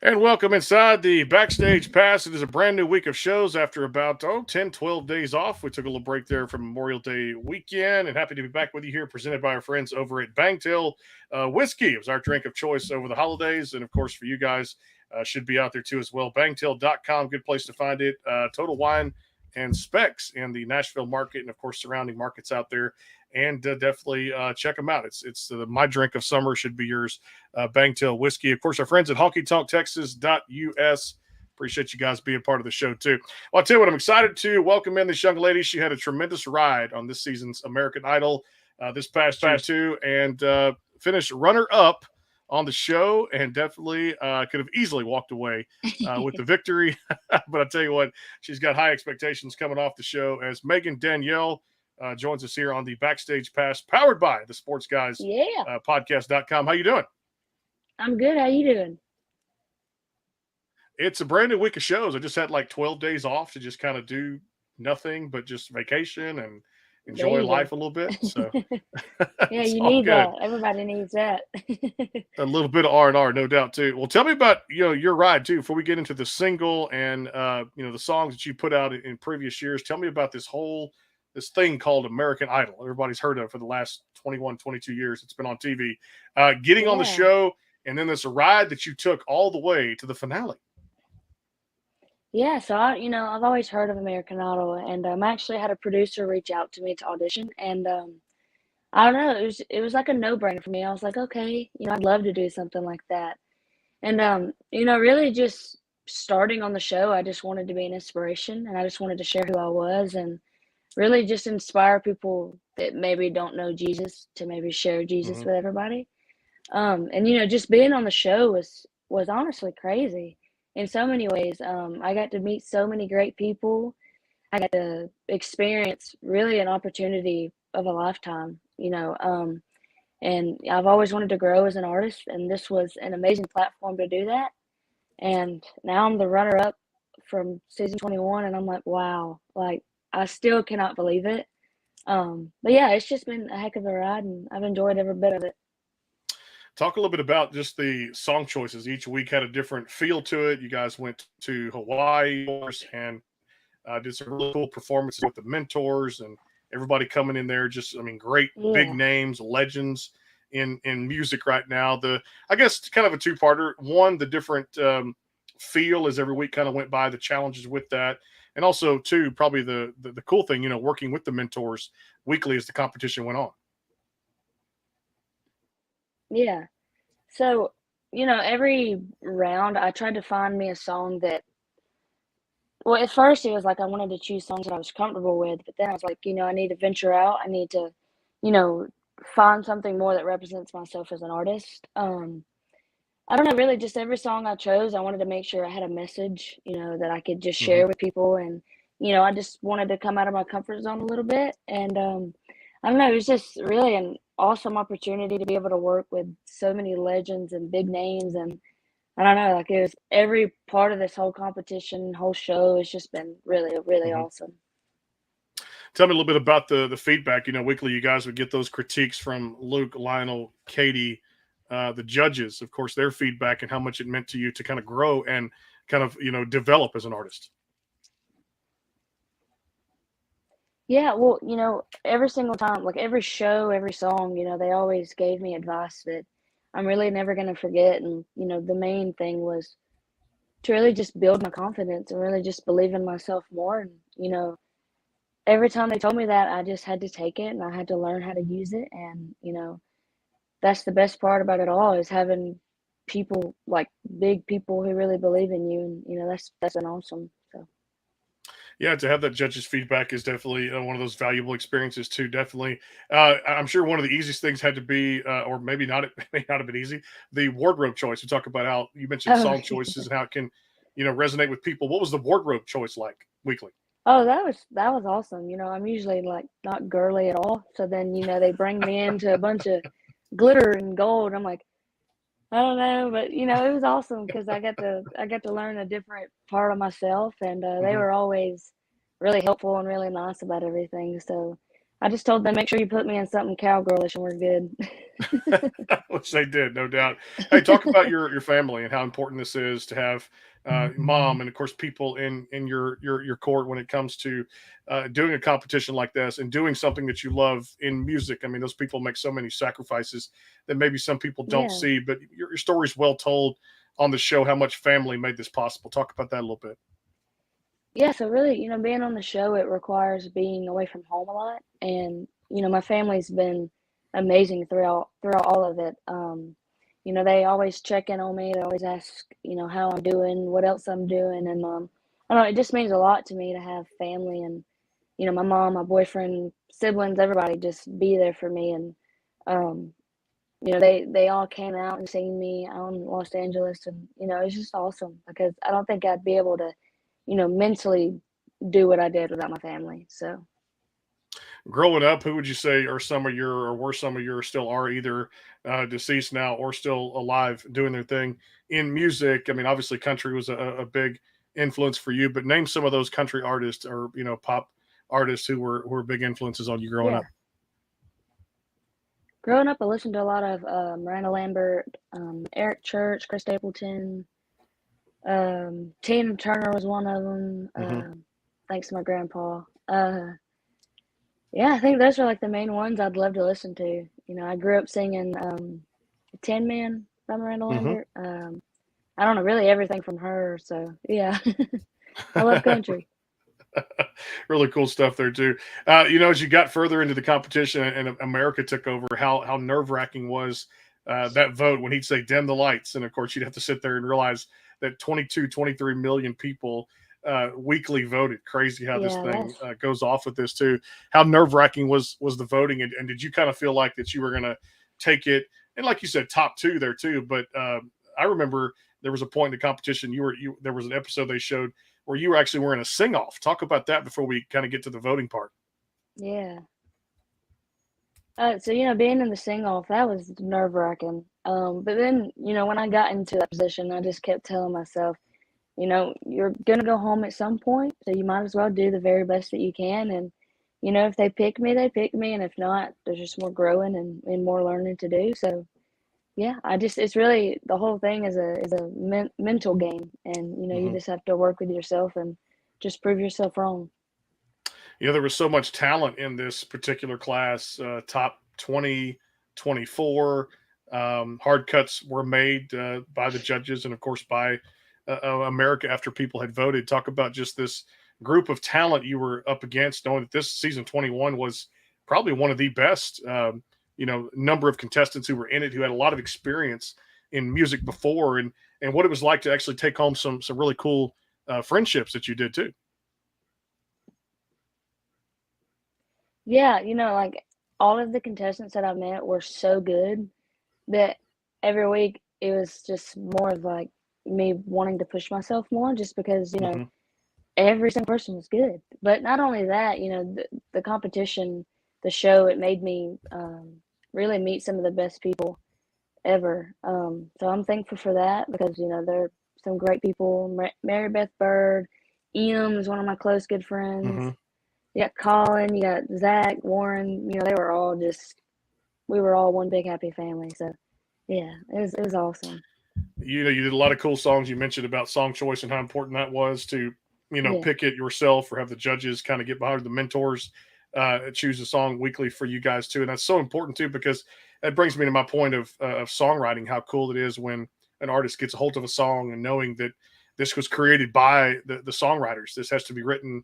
And welcome inside the Backstage Pass. It is a brand new week of shows after about 10, 12 days off. We took a little break there from Memorial Day weekend and happy to be back with you here, presented by our friends over at Bangtail Whiskey. It was our drink of choice over the holidays. And of course, for you guys, should be out there too as well. Bangtail.com, good place to find it. Total Wine and Specs in the Nashville market and of course surrounding markets out there. And definitely check them out. It's my drink of summer should be yours. Bangtail Whiskey. Of course, our friends at honkytonktexas.us. Appreciate you guys being part of the show, too. Well, I'll tell you what, I'm excited to welcome in this young lady. She had a tremendous ride on this season's American Idol this past year, too, and finished runner-up on the show and definitely could have easily walked away with the victory. But I tell you what, she's got high expectations coming off the show as Megan Danielle joins us here on the Backstage Pass, powered by the Sports Guys podcast.com. How you doing? I'm good. How you doing? It's a brand new week of shows. I just had like 12 days off to just kind of do nothing but just vacation and enjoy life a little bit. So yeah, you need that. Everybody needs that. A little bit of R&R, no doubt too. Well, tell me about your ride too. Before we get into the single and the songs that you put out in previous years, tell me about this thing called American Idol. Everybody's heard of for the last 21, 22 years. It's been on TV. Getting on the show, and then this ride that you took all the way to the finale. Yeah, so I've always heard of American Idol, and I actually had a producer reach out to me to audition, and I don't know, it was like a no-brainer for me. I was like, okay, I'd love to do something like that, and really just starting on the show, I just wanted to be an inspiration, and I just wanted to share who I was, and really just inspire people that maybe don't know Jesus to maybe share Jesus with everybody. And just being on the show was honestly crazy in so many ways. I got to meet so many great people. I got to experience really an opportunity of a lifetime, and I've always wanted to grow as an artist, and this was an amazing platform to do that. And now I'm the runner up from season 21, and I'm like, wow, like I still cannot believe it. But yeah, it's just been a heck of a ride, and I've enjoyed every bit of it. Talk a little bit about just the song choices. Each week had a different feel to it. You guys went to Hawaii and did some really cool performances with the mentors and everybody coming in there. Just, I mean, great big names, legends in music right now. I guess kind of a two-parter. One, the different feel as every week kind of went by, the challenges with that. And also, two, probably the cool thing, working with the mentors weekly as the competition went on. Yeah. So, every round I tried to find me a song that, well, at first it was like I wanted to choose songs that I was comfortable with, but then I was like, I need to venture out. I need to, you know, find something more that represents myself as an artist. I don't know, really just every song I chose, I wanted to make sure I had a message, that I could just share with people. And, I just wanted to come out of my comfort zone a little bit. And I don't know, it was just really an awesome opportunity to be able to work with so many legends and big names. And I don't know, like it was every part of this whole competition, whole show has just been really, really Mm-hmm. awesome. Tell me a little bit about the feedback. Weekly you guys would get those critiques from Luke, Lionel, Katie, the judges, of course, their feedback and how much it meant to you to kind of grow and kind of develop as an artist. Yeah, well, every single time, like every show, every song, they always gave me advice that I'm really never going to forget. And, the main thing was to really just build my confidence and really just believe in myself more. And, every time they told me that, I just had to take it and I had to learn how to use it. And, that's the best part about it all is having people like big people who really believe in you. And, that's been awesome. So. Yeah, to have that judge's feedback is definitely one of those valuable experiences too. Definitely, I'm sure one of the easiest things had to be, or maybe not, it may not have been easy. The wardrobe choice. We talk about how you mentioned Oh, song choices and how it can, resonate with people. What was the wardrobe choice like weekly? oh, that was awesome. I'm usually like not girly at all. So then, they bring me into a bunch of glitter and gold. I'm like, I don't know, but it was awesome because I got to learn a different part of myself, and they Hmm. were always really helpful and really nice about everything. So I just told them, make sure you put me in something cowgirlish and we're good. Which they did, no doubt. Hey, talk about your family and how important this is to have mom and of course people in your court when it comes to doing a competition like this and doing something that you love in music. I mean, those people make so many sacrifices that maybe some people don't Yeah. see, but your story's well told on the show how much family made this possible. Talk about that a little bit. Yeah, so really, being on the show, it requires being away from home a lot, and my family's been amazing throughout all of it. They always check in on me. They always ask, how I'm doing, what else I'm doing, and I don't know, it just means a lot to me to have family and my mom, my boyfriend, siblings, everybody just be there for me, and um, they all came out and seen me out in Los Angeles, and it's just awesome because I don't think I'd be able to mentally do what I did without my family. So, Growing up, who would you say are some of your, or were some of your, still are either deceased now or still alive doing their thing in music? I mean, obviously, country was a big influence for you, but name some of those country artists or pop artists who were big influences on you growing yeah. up. Growing up, I listened to a lot of Miranda Lambert, Eric Church, Chris Stapleton, Tina Turner was one of them. Hmm. Thanks to my grandpa. Yeah, I think those are like the main ones I'd love to listen to. I grew up singing Tin Man by Miranda Hmm. Lambert. I don't know, really everything from her. So, yeah, I love country. Really cool stuff there too. As you got further into the competition and America took over, how nerve wracking was that vote when he'd say dim the lights, and of course you'd have to sit there and realize that 22, 23 million people weekly voted. Crazy how this Yeah, thing goes off with this too. How nerve wracking was the voting, and did you kind of feel like that you were going to take it? And like you said, top two there too. But I remember there was a point in the competition you there was an episode they showed where you were actually wearing a sing off. Talk about that before we kind of get to the voting part. yeah. So being in the sing off, that was nerve wracking. But then when I got into that position, I just kept telling myself, you're gonna go home at some point, so you might as well do the very best that you can. And if they pick me, they pick me, and if not, there's just more growing and more learning to do. So yeah, it's really the whole thing is a mental game, and you Hmm. just have to work with yourself and just prove yourself wrong. There was so much talent in this particular class. Top 20, 24. Hard cuts were made by the judges and, of course, by America after people had voted. Talk about just this group of talent you were up against, knowing that this season 21 was probably one of the best, number of contestants who were in it, who had a lot of experience in music before, and what it was like to actually take home some really cool friendships that you did too. Yeah, like all of the contestants that I met were so good that every week it was just more of like me wanting to push myself more just because, Hmm. every single person was good. But not only that, the competition, the show, it made me really meet some of the best people ever. So I'm thankful for that because, there are some great people. Mary Beth Bird, Em is one of my close good friends. Hmm. You got Colin, you got Zach, Warren, they were all we were all one big happy family. So yeah, it was awesome. You did a lot of cool songs. You mentioned about song choice and how important that was to Yeah. pick it yourself or have the judges kind of get behind the mentors, choose a song weekly for you guys too. And that's so important too, because that brings me to my point of songwriting, how cool it is when an artist gets a hold of a song and knowing that this was created by the songwriters. This has to be written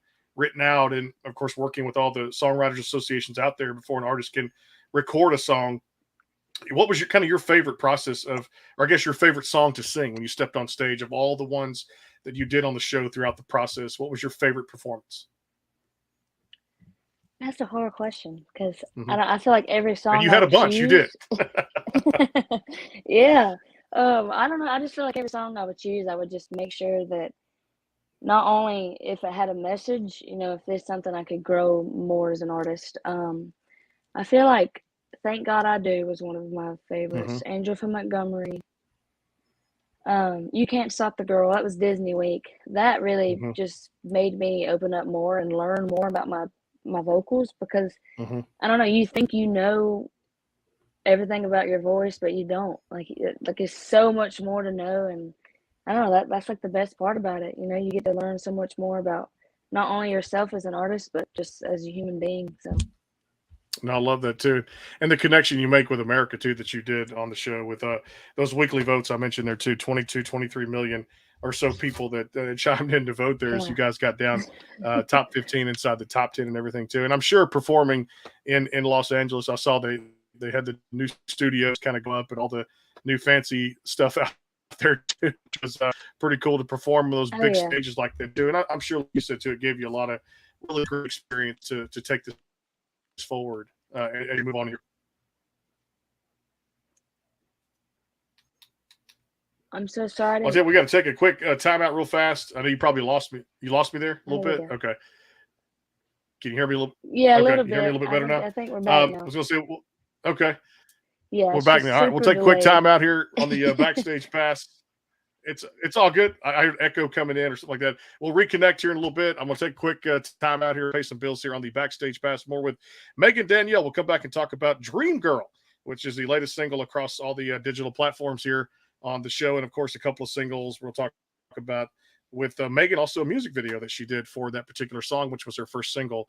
out, and of course working with all the songwriters associations out there before an artist can record a song. What was your kind of your favorite process of, or I guess your favorite song to sing when you stepped on stage of all the ones that you did on the show throughout the process? What was your favorite performance? That's a hard question because Hmm. I feel like every And song you I had a would bunch. You did. choose. Yeah. I don't know. I just feel like every song I would choose, I would just make sure that not only if it had a message, if there's something I could grow more as an artist. I feel like Thank God I Do was one of my Hmm. favorites. Angel from Montgomery. You Can't Stop the Girl. That was Disney Week. That really Hmm. just made me open up more and learn more about my vocals because Mhm. I don't know, you think you know everything about your voice, but you don't. Like it's so much more to know, and I don't know, that's like the best part about it. You know, you get to learn so much more about not only yourself as an artist, but just as a human being. So No, I love that too, and the connection you make with America too that you did on the show with those weekly votes I mentioned there too, 22, 23 million or so people that chimed in to vote there as yeah. you guys got down top 15 inside the top 10 and everything too. And I'm sure performing in Los Angeles, I saw they had the new studios kind of go up and all the new fancy stuff out there too, which was pretty cool to perform on those Oh big yeah. stages like they do. And I'm sure, like you said too, it gave you a lot of really great experience to take this forward as you move on here. I'm so sorry. I Well, didn't. we got to take a quick timeout real fast. I know you probably lost me. You lost me there a little There we bit. go. Okay. Can you hear me a little? Yeah, a Okay. little You hear me a bit. little bit better now? I think we're back I now. was going to say, well, okay. Yeah, We're it's back now. just All right. We'll super take a quick delayed. timeout here on the backstage pass. It's all good. I heard echo coming in or something like that. We'll reconnect here in a little bit. I'm going to take a quick time out here, pay some bills here on the backstage pass. More with Megan Danielle. We'll come back and talk about Dream Girl, which is the latest single across all the digital platforms here on the show. And of course, a couple of singles we'll talk about with Megan, also a music video that she did for that particular song, which was her first single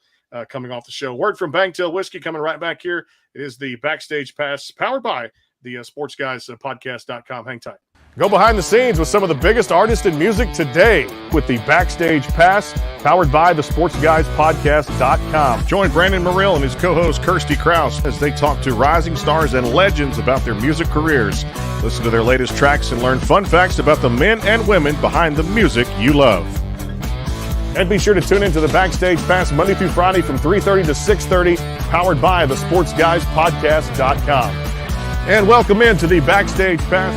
coming off the show. Word from Bangtail Whiskey coming right back here. It is the backstage pass powered by the Sports Guys podcast.com. Hang tight. Go behind the scenes with some of the biggest artists in music today with the Backstage Pass, powered by the SportsGuysPodcast.com. Join Brandon Morrill and his co-host Kirsty Krause as they talk to rising stars and legends about their music careers. Listen to their latest tracks and learn fun facts about the men and women behind the music you love. And be sure to tune into the Backstage Pass Monday through Friday from 3:30 to 6:30, powered by the SportsGuysPodcast.com. And welcome into the Backstage Pass.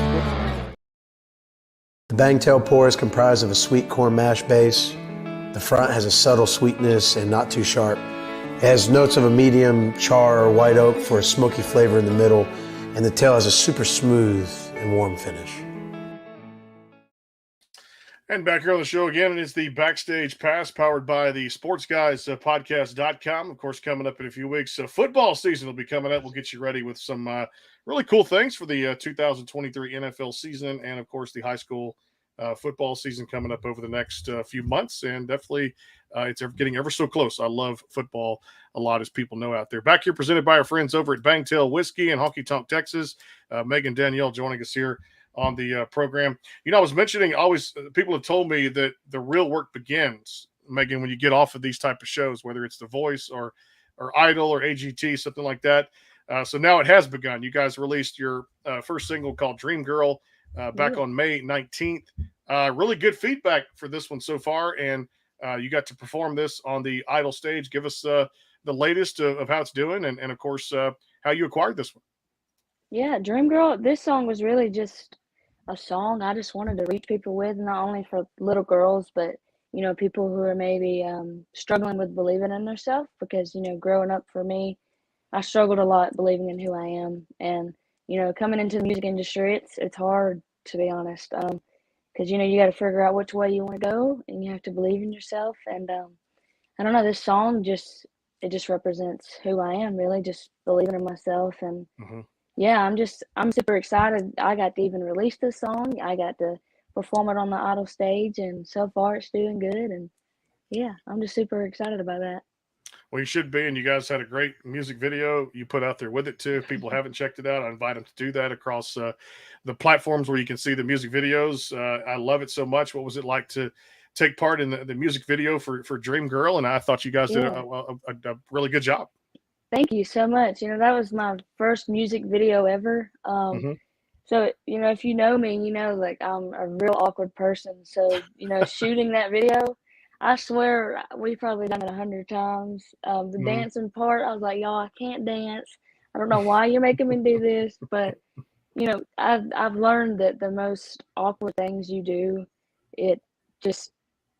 The Bangtail pour is comprised of a sweet corn mash base. The front has a subtle sweetness and not too sharp. It has notes of a medium char or white oak for a smoky flavor in the middle, and the tail has a super smooth and warm finish. And back here on the show again, it's the Backstage Pass powered by the SportsGuysPodcast.com. Of course, coming up in a few weeks, football season will be coming up. We'll get you ready with some really cool things for the 2023 NFL season, and of course, the high school football season coming up over the next few months. And definitely, it's getting ever so close. I love football a lot, as people know out there. Back here, presented by our friends over at Bangtail Whiskey in Honky Tonk, Texas. Megan Danielle joining us here on the program. You know, I was mentioning, always people have told me that the real work begins, Megan, when you get off of these type of shows, whether it's The Voice or Idol or AGT, something like that. So now it has begun. You guys released your first single called Dream Girl back on May 19th. Really good feedback for this one so far, and you got to perform this on the Idol stage. Give us the latest of how it's doing, and of course, how you acquired this one. Yeah, Dream Girl, this song was really just a song I just wanted to reach people with, not only for little girls, but, you know, people who are maybe struggling with believing in themselves. Because, you know, growing up for me, I struggled a lot believing in who I am. And, you know, coming into the music industry, it's hard, to be honest. Because, you know, you got to figure out which way you want to go, and you have to believe in yourself. And I don't know, this song it just represents who I am, really, just believing in myself. And Mm-hmm. yeah, I'm super excited. I got to even release this song. I got to perform it on the Idol stage, and so far it's doing good. And yeah, I'm just super excited about that. Well, you should be, and you guys had a great music video you put out there with it too. If people haven't checked it out, I invite them to do that across the platforms where you can see the music videos. I love it so much. What was it like to take part in the music video for Dream Girl? And I thought you guys did Yeah. a really good job. Thank you so much. You know, that was my first music video ever. Mm-hmm. So, you know, if you know me, you know, like I'm a real awkward person. So, you know, shooting that video, I swear we probably done it 100 times. The Mm-hmm. dancing part, I was like, y'all, I can't dance. I don't know why you're making me do this, but you know, I've learned that the most awkward things you do, it just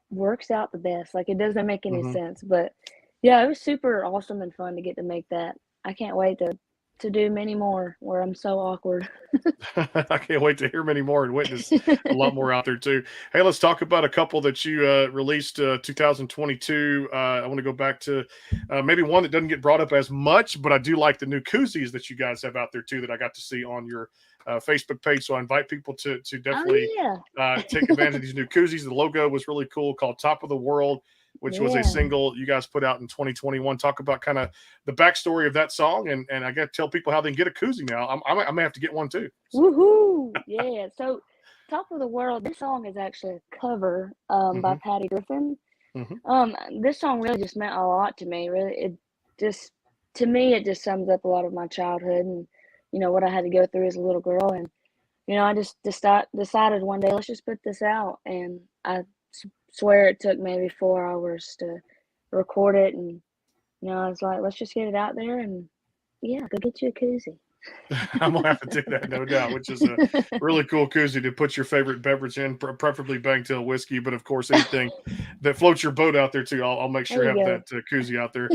works out the best. Like it doesn't make any Mm-hmm. sense, but yeah, it was super awesome and fun to get to make that. I can't wait to to do many more where I'm so awkward. I can't wait to hear many more and witness a lot more out there too. Hey, let's talk about a couple that you released 2022. I want to go back to maybe one that doesn't get brought up as much, but I do like the new koozies that you guys have out there too that I got to see on your Facebook page. So I invite people to definitely take advantage of these new koozies. The logo was really cool, called Top of the World, which was a single you guys put out in 2021. Talk about kind of the backstory of that song, and I got to tell people how they can get a koozie now. I may have to get one too. Woohoo! Yeah. So, Top of the World. This song is actually a cover by Patty Griffin. This song really just meant a lot to me. Really, it just sums up a lot of my childhood and what I had to go through as a little girl. And I just decided one day, let's just put this out, and I swear it took maybe 4 hours to record it, and I was like, let's just get it out there, and go get you a koozie. I'm gonna have to do that, no doubt, which is a really cool koozie to put your favorite beverage in, preferably Bangtail whiskey, but of course anything that floats your boat out there too. I'll make sure to have that koozie out there.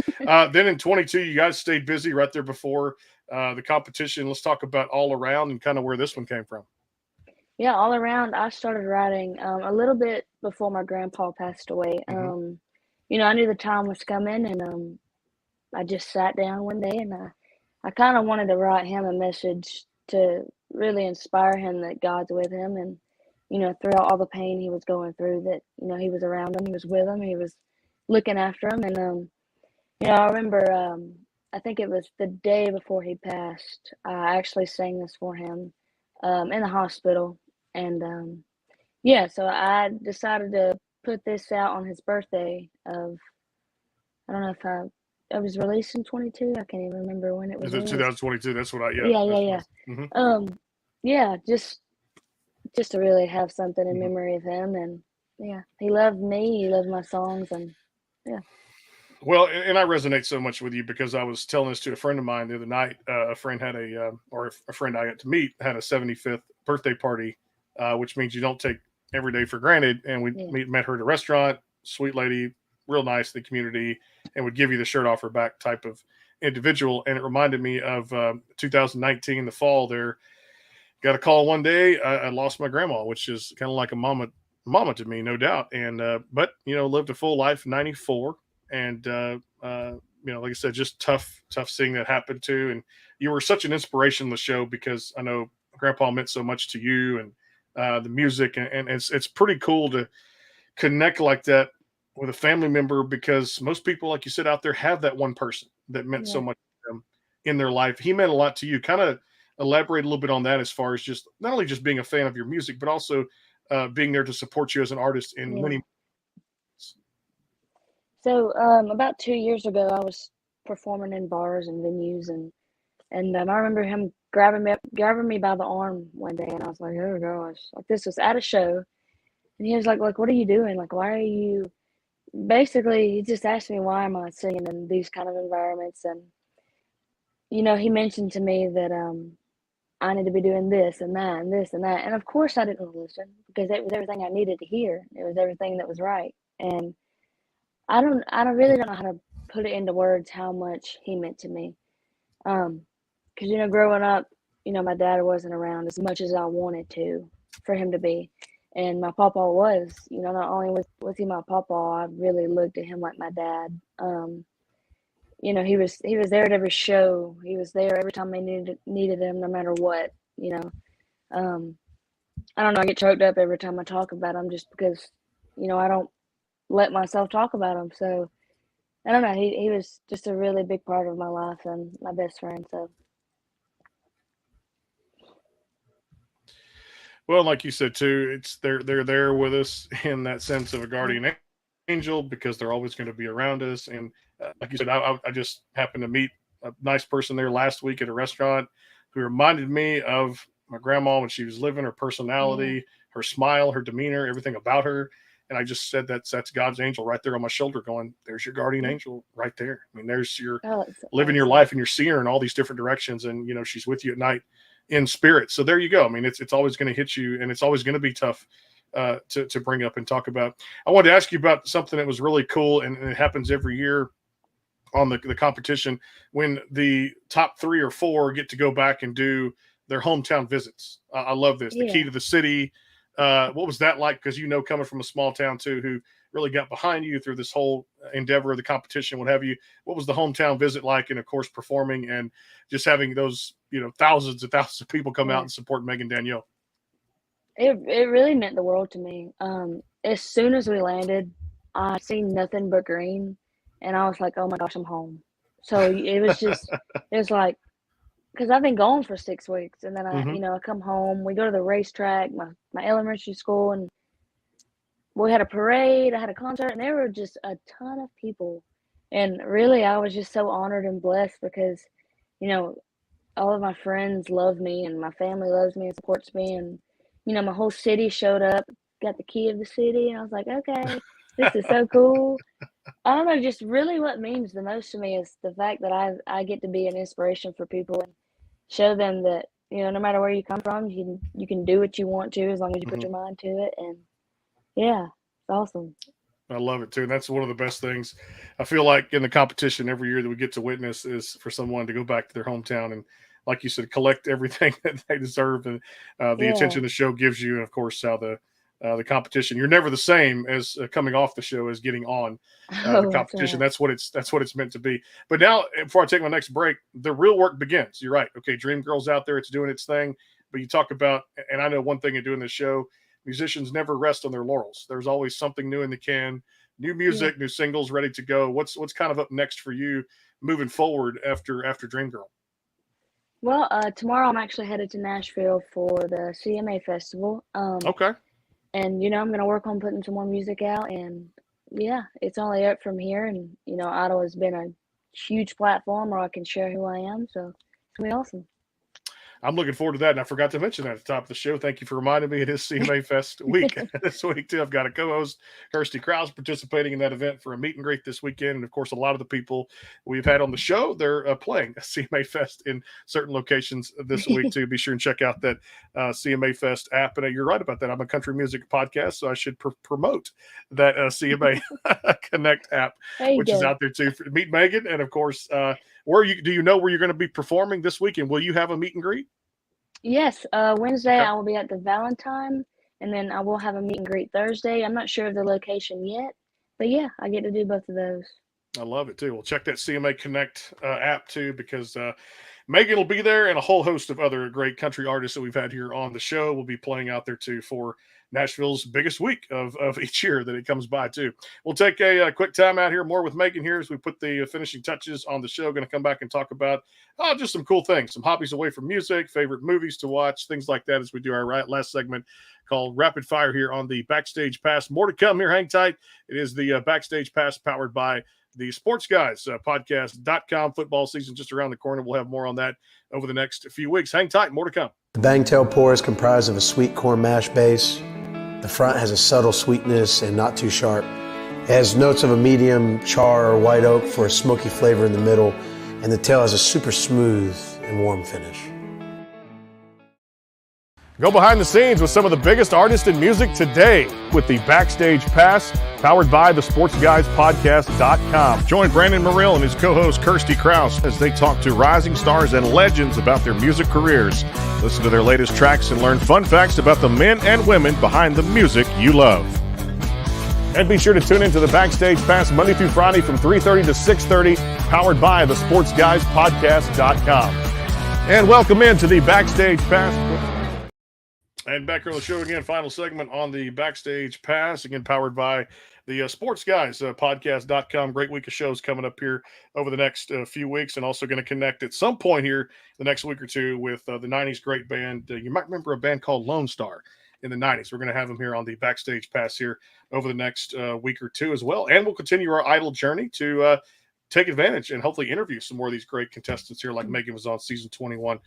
Then in 22, you guys stayed busy right there before the competition. Let's talk about All Around and kind of where this one came from. Yeah, All Around, I started writing a little bit before my grandpa passed away. I knew the time was coming, and I just sat down one day, and I kind of wanted to write him a message to really inspire him that God's with him, and throughout all the pain he was going through, that he was around him, he was with him, he was looking after him. And I remember I think it was the day before he passed, I actually sang this for him in the hospital. And so I decided to put this out on his birthday of, I don't know if it was released in 22. I can't even remember when it was. Is it 2022? That's what Yeah. Just to really have something in memory of him. And he loved me, he loved my songs, and Well, and I resonate so much with you because I was telling this to a friend of mine the other night. A friend had a friend I got to meet had a 75th birthday party, which means you don't take every day for granted. And we met her at a restaurant, sweet lady, real nice in the community, and would give you the shirt off her back type of individual. And it reminded me of 2019, the fall there. Got a call one day. I lost my grandma, which is kind of like a mama to me, no doubt. And but lived a full life, 94. And like I said, just tough seeing that happen too. And you were such an inspiration on the show because I know Grandpa meant so much to you, and the music, and it's pretty cool to connect like that with a family member, because most people, like you said, out there have that one person that meant so much to them in their life. He meant a lot to you. Kind of elaborate a little bit on that, as far as just not only just being a fan of your music, but also being there to support you as an artist in many. So about 2 years ago, I was performing in bars and venues, and I remember him grabbing me by the arm one day, and I was like, oh gosh, like this was at a show, and he was like, what are you doing? Like, why are you? Basically, he just asked me, why am I singing in these kind of environments? And he mentioned to me that I need to be doing this and that and this and that, and of course I didn't listen, because it was everything I needed to hear. It was everything that was right. And I really don't know how to put it into words how much he meant to me. Because growing up, my dad wasn't around as much as I wanted for him to be, and my papa was. Not only was he my papa, I really looked at him like my dad. He was there at every show. He was there every time they needed him, no matter what. I don't know. I get choked up every time I talk about him, just because I don't let myself talk about him. So I don't know. He was just a really big part of my life and my best friend. So. Well, like you said too, it's they're there with us in that sense of a guardian angel, because they're always going to be around us. And like you said, I just happened to meet a nice person there last week at a restaurant who reminded me of my grandma when she was living. Her personality, her smile, her demeanor, everything about her. And I just said that's God's angel right there on my shoulder, going, there's your guardian angel right there. I mean, there's your living your life, and you're seeing her in all these different directions, and she's with you at night in spirit. So there you go. I mean, it's always going to hit you, and it's always going to be tough to bring up and talk about. I wanted to ask you about something that was really cool, and it happens every year on the competition when the top 3 or 4 get to go back and do their hometown visits. I love this. The key to the city. What was that like? Because coming from a small town too, who really got behind you through this whole endeavor of the competition, what have you. What was the hometown visit like? And of course, performing and just having those, thousands and thousands of people come out and support Meg and Danielle. It really meant the world to me. As soon as we landed, I seen nothing but green, and I was like, "Oh my gosh, I'm home." So it was like, because I've been gone for 6 weeks, and then I come home. We go to the racetrack, my elementary school, and we had a parade. I had a concert, and there were just a ton of people. And really, I was just so honored and blessed because, all of my friends love me, and my family loves me and supports me, and my whole city showed up, got the key of the city, and I was like, okay, this is so cool. I don't know, just really what means the most to me is the fact that I get to be an inspiration for people and show them that, no matter where you come from, you can do what you want to as long as you put your mind to it. And yeah, it's awesome. I love it too. And that's one of the best things I feel like in the competition every year that we get to witness is for someone to go back to their hometown and, like you said, collect everything that they deserve and the attention the show gives you. And of course, how the competition, you're never the same as coming off the show as getting on the competition. That's what it's meant to be. But now, before I take my next break, the real work begins. You're right. Okay. Dream Girl's out there. It's doing its thing. But you talk about, and I know one thing in doing this show, musicians never rest on their laurels. There's always something new in the can, new music, new singles ready to go. What's kind of up next for you moving forward after Dream Girl? Well, tomorrow I'm actually headed to Nashville for the CMA Festival. Okay. And, I'm going to work on putting some more music out. And, yeah, it's only up from here. And, Idol has been a huge platform where I can share who I am. So it's going to be awesome. I'm looking forward to that. And I forgot to mention that at the top of the show. Thank you for reminding me. It is CMA Fest week this week, too. I've got a co-host, Kirsty Krause, participating in that event for a meet and greet this weekend. And, of course, a lot of the people we've had on the show, they're playing a CMA Fest in certain locations this week, too. Be sure and check out that CMA Fest app. And you're right about that. I'm a country music podcast, so I should promote that CMA Connect app, which is out there, too. For Meet Megan. And, of course, do you know where you're going to be performing this weekend? Will you have a meet and greet? Yes, Wednesday I will be at the Valentine, and then I will have a meet and greet Thursday. I'm not sure of the location yet, but yeah, I get to do both of those. I love it too. We'll check that CMA Connect app too, because Megan will be there, and a whole host of other great country artists that we've had here on the show will be playing out there too for Nashville's biggest week of each year that it comes by too. We'll take a quick time out here, more with Megan here as we put the finishing touches on the show. Going to come back and talk about just some cool things, some hobbies away from music, favorite movies to watch, things like that as we do our last segment called Rapid Fire here on the Backstage Pass. More to come here. Hang tight. It is the Backstage Pass powered by the Sports Guys podcast.com. Football season just around the corner. We'll have more on that over the next few weeks. Hang tight. More to come. The Bangtail pour is comprised of a sweet corn mash base. The front has a subtle sweetness and not too sharp. It has notes of a medium char or white oak for a smoky flavor in the middle, and the tail has a super smooth and warm finish. Go behind the scenes with some of the biggest artists in music today with the Backstage Pass, powered by the SportsGuysPodcast.com. Join Brandon Morrill and his co-host Kirsty Krause as they talk to rising stars and legends about their music careers. Listen to their latest tracks and learn fun facts about the men and women behind the music you love. And be sure to tune into the Backstage Pass Monday through Friday from 3:30 to 6:30, powered by the SportsGuysPodcast.com. And welcome into the Backstage Pass. And back here on the show again, final segment on the Backstage Pass, again powered by the Sports Guys podcast.com. Great week of shows coming up here over the next few weeks, and also going to connect at some point here the next week or two with the 90s great band. You might remember a band called Lone Star in the 90s. We're going to have them here on the Backstage Pass here over the next week or two as well. And we'll continue our Idol journey to take advantage and hopefully interview some more of these great contestants here, like Megan was on season 21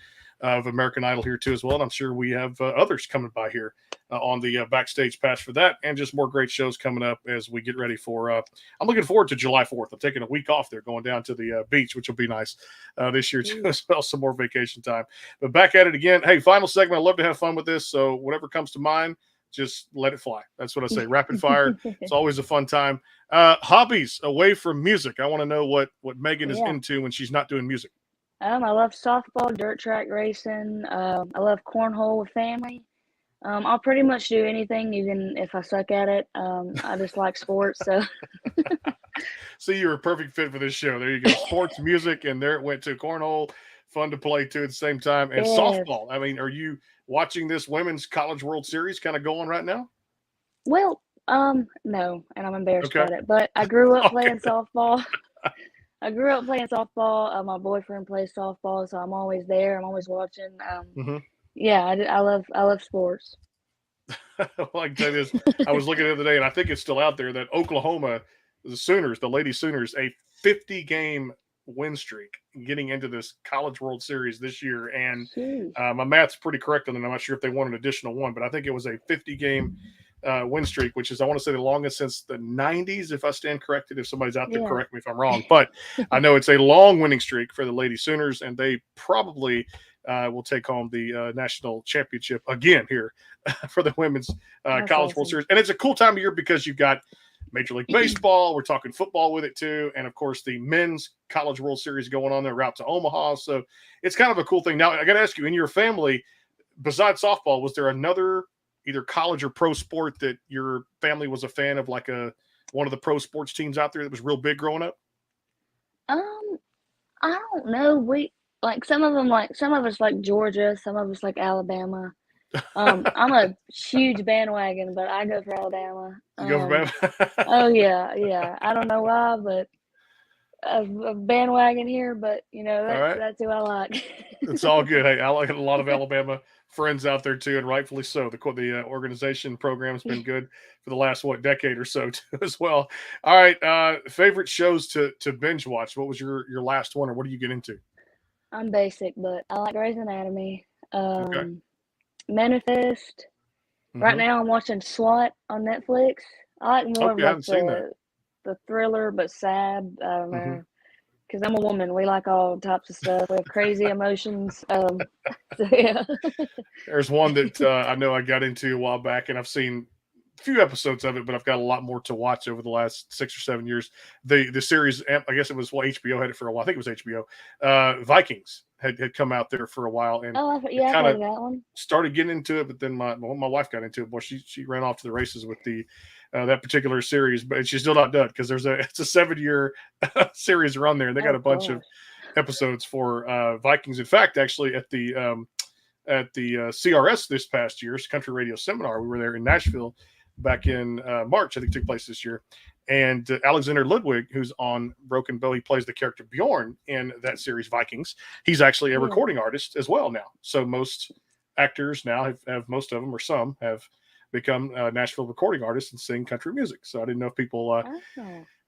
of American Idol here too as well. And I'm sure we have others coming by here on the Backstage Pass for that, and just more great shows coming up as we get ready for I'm looking forward to July 4th. I'm taking a week off there, going down to the beach, which will be nice this year too as well. Some more vacation time. But back at it again. Hey, final segment. I love to have fun with this, so whatever comes to mind, just let it fly. That's what I say. Rapid fire. It's always a fun time. Hobbies away from music. I want to know what Megan is Yeah. into when she's not doing music. I love softball, dirt track racing. I love cornhole with family. I'll pretty much do anything, even if I suck at it. I just like sports, so So you're a perfect fit for this show. There you go. Sports, music, and there it went to cornhole. Fun to play too at the same time. And Yes. softball. I mean, are you watching this Women's College World Series kind of going right now? Well, no, and I'm embarrassed Okay. about it. But I grew up Okay. playing softball. I grew up playing softball. My boyfriend plays softball, so I'm always there. I'm always watching. Mhm. Yeah, I love sports. Well, I can tell you this. I was looking the other day, and I think it's still out there that Oklahoma, the Sooners, the Lady Sooners, a 50-game win streak getting into this College World Series this year. And Jeez. my math's pretty correct on it. I'm not sure if they won an additional one, but I think it was a 50-game win streak, which is, I want to say, the longest since the 90s, if I stand corrected. If somebody's out there, Yeah. correct me if I'm wrong. But I know it's a long winning streak for the Lady Sooners, and they probably will take home the national championship again here for the Women's That's College World awesome. Series. And it's a cool time of year because you've got Major League Baseball. We're talking football with it too. And of course, the Men's College World Series going on there, route to Omaha. So it's kind of a cool thing. Now, I got to ask you, in your family, besides softball, was there another either college or pro sport that your family was a fan of, like one of the pro sports teams out there that was real big growing up? I don't know. We like some of us like Georgia, some of us like Alabama. I'm a huge bandwagon, but I go for Alabama. You go for Bama? Oh yeah. I don't know why, but a bandwagon here, but that's who I like. It's all good. Hey, I like a lot of Alabama friends out there too, and rightfully so. The organization program has been good for the last decade or so too, as well. All right, favorite shows to binge watch. What was your last one, or what do you get into? I'm basic, but I like Grey's Anatomy. Okay. Manifest. Right now, I'm watching SWAT on Netflix. I like more Okay, I haven't seen that. the thriller, but sad. I don't know. Because I'm a woman. We like all types of stuff. We have crazy emotions. So, yeah. There's one that I know I got into a while back, and I've seen a few episodes of it, but I've got a lot more to watch over the last 6 or 7 years. The series, I guess it was HBO had it for a while. I think it was HBO. Vikings had come out there for a while, and I've heard of that one. started getting into it, but then my wife got into it. Boy, she ran off to the races with the that particular series, but she's still not done because it's a 7-year series run there, and they got a bunch of episodes for Vikings. In fact, actually at the CRS this past year's Country Radio Seminar, we were there in Nashville back in March. I think it took place this year. And Alexander Ludwig, who's on Broken Bow, he plays the character Bjorn in that series, Vikings. He's actually a recording artist as well now. So most actors now have most of them, or some, have become Nashville recording artists and sing country music. So I didn't know if people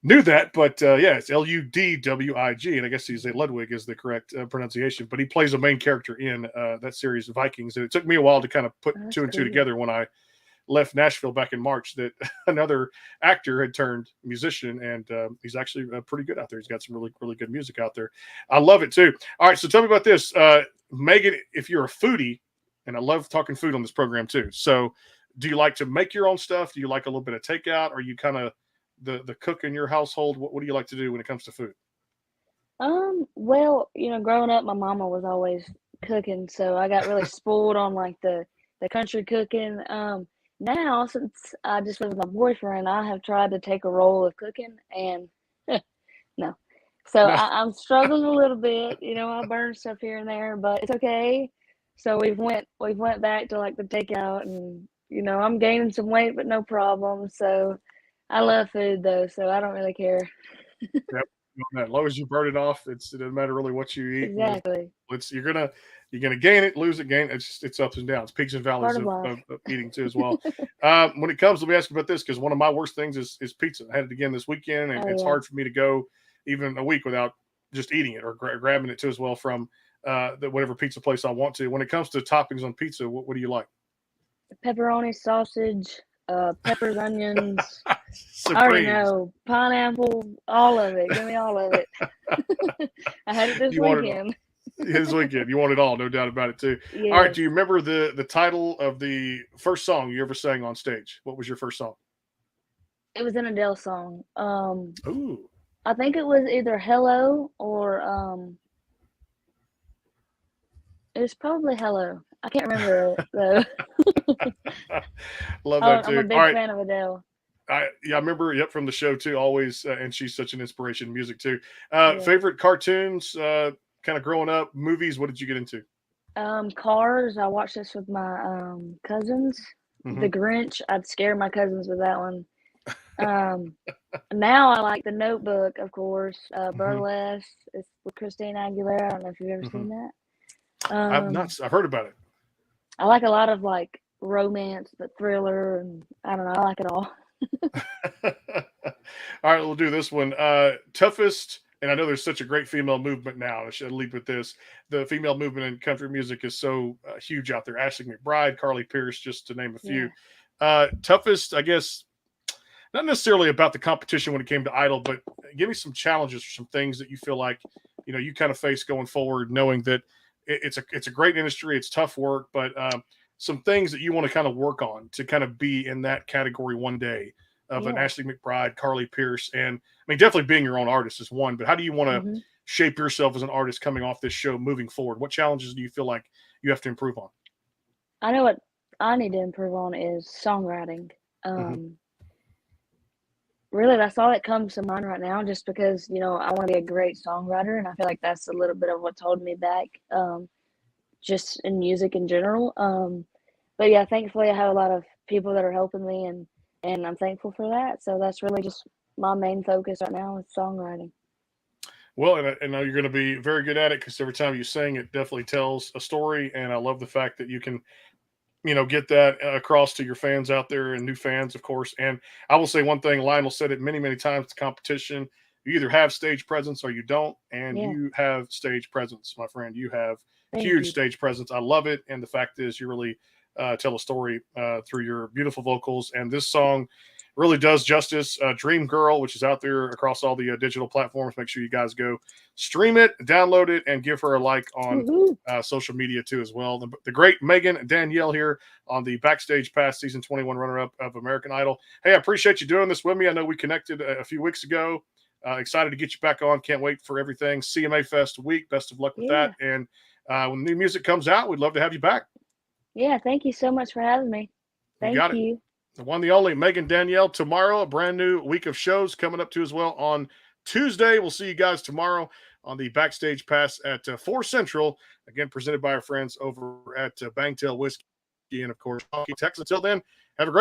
knew that, but yeah, it's Ludwig, and I guess Ludwig is the correct pronunciation. But he plays a main character in that series, Vikings. And it took me a while to kind of put two and two together when I left Nashville back in March, that another actor had turned musician, and he's actually pretty good out there. He's got some really, really good music out there. I love it too. All right, so tell me about this. Megan, if you're a foodie, and I love talking food on this program too. So do you like to make your own stuff? Do you like a little bit of takeout? Are you kind of the cook in your household? What do you like to do when it comes to food? Well, growing up, my mama was always cooking, so I got really spoiled on like the country cooking. Now, since I just live with my boyfriend, I have tried to take a role of cooking, and no. So No. I'm struggling a little bit. I burn stuff here and there, but it's okay. So we've went back to like the takeout, and I'm gaining some weight, but no problem. So I love food though, so I don't really care. Yep. As long as you burn it off, it doesn't matter really what you eat. Exactly. You're gonna gain it, lose it, gain it. It's ups and downs, peaks and valleys of eating too as well. When it comes, let me ask you about this, because one of my worst things is pizza. I had it again this weekend, and it's hard for me to go even a week without just eating it or grabbing it too as well from whatever pizza place I want to. When it comes to toppings on pizza, what do you like? Pepperoni, sausage, peppers, onions. Supremes. I already know. Pineapple, all of it. Give me all of it. I had it this weekend. His weekend. You want it all, no doubt about it too. All right. Yes. Do you remember the title of the first song you ever sang on stage? What was your first song? It was an Adele song. Ooh. I think it was either Hello or it was probably Hello. I can't remember it though. Love that I'm a too. big All right. fan of Adele. I remember. Yep, from the show too. Always, and she's such an inspiration in music too. Yeah. Favorite cartoons, kind of growing up. Movies. What did you get into? Cars. I watched this with my cousins. The Grinch. I'd scare my cousins with that one. Now I like The Notebook, of course. Burlesque. It's with Christina Aguilera. I don't know if you've ever seen that. I've not. I've heard about it. I like a lot of like romance, but thriller, and I don't know. I like it all. All right, we'll do this one. Toughest, and I know there's such a great female movement now. I should lead with this. The female movement in country music is so huge out there. Ashley McBryde, Carly Pierce, just to name a few. Toughest, I guess, not necessarily about the competition when it came to Idol, but give me some challenges or some things that you feel like, you kind of face going forward, knowing that it's a great industry. It's tough work, but some things that you want to kind of work on to kind of be in that category one day of an Ashley McBryde, Carly Pierce. And I mean, definitely being your own artist is one, but how do you want to shape yourself as an artist coming off this show moving forward? What challenges do you feel like you have to improve on? I know what I need to improve on is songwriting. Really, that's all that comes to mind right now, just because, I want to be a great songwriter, and I feel like that's a little bit of what's holding me back, just in music in general. But yeah, thankfully I have a lot of people that are helping me, and I'm thankful for that. So that's really just my main focus right now is songwriting. Well, and I know you're going to be very good at it because every time you sing, it definitely tells a story. And I love the fact that you can, get that across to your fans out there and new fans, of course. And I will say one thing, Lionel said it many, many times, the competition, you either have stage presence or you don't. And you have stage presence, my friend. You have huge stage presence. I love it. And the fact is you really tell a story through your beautiful vocals. And this song really does justice. Dream Girl, which is out there across all the digital platforms. Make sure you guys go stream it, download it, and give her a like on social media too as well. The great Megan Danielle here on the Backstage Pass Season 21 runner-up of American Idol. Hey, I appreciate you doing this with me. I know we connected a few weeks ago. Excited to get you back on. Can't wait for everything. CMA Fest week. Best of luck with that. And when new music comes out, we'd love to have you back. Yeah, thank you so much for having me. Thank you. The one, the only, Megan Danielle. Tomorrow, a brand new week of shows coming up too as well on Tuesday. We'll see you guys tomorrow on the Backstage Pass at 4 Central. Again, presented by our friends over at Bangtail Whiskey and, of course, Texas. Until then, have a great